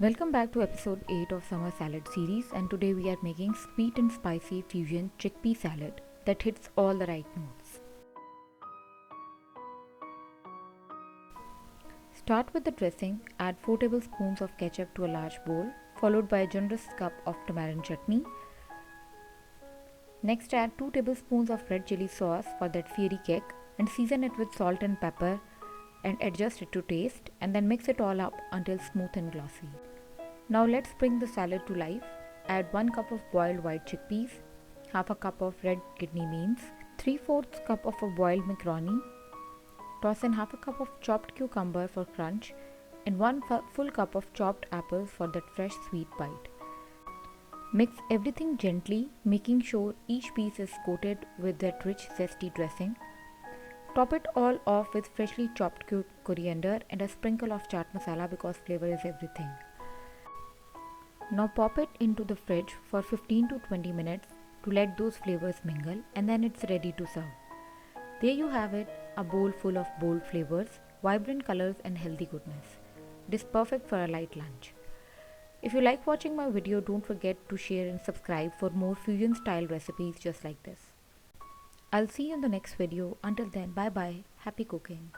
Welcome back to episode 8 of Summer Salad series, and today we are making sweet and spicy fusion chickpea salad that hits all the right notes. Start with the dressing. Add 4 tablespoons of ketchup to a large bowl, followed by a generous cup of tamarind chutney. Next, add 2 tablespoons of red chilli sauce for that fiery kick and season it with salt and pepper and adjust it to taste, and then mix it all up until smooth and glossy. Now let's bring the salad to life. Add 1 cup of boiled white chickpeas, half a cup of red kidney beans, 3/4 cup of a boiled macaroni. Toss in half a cup of chopped cucumber for crunch and 1 full cup of chopped apples for that fresh sweet bite. Mix everything gently, making sure each piece is coated with that rich zesty dressing. Top it all off with freshly chopped coriander and a sprinkle of chaat masala because flavor is everything. Now pop it into the fridge for 15 to 20 minutes to let those flavors mingle, and then it's ready to serve. There you have it, a bowl full of bold flavors, vibrant colors and healthy goodness. It is perfect for a light lunch. If you like watching my video, don't forget to share and subscribe for more fusion style recipes just like this. I'll see you in the next video. Until then, bye bye. Happy cooking.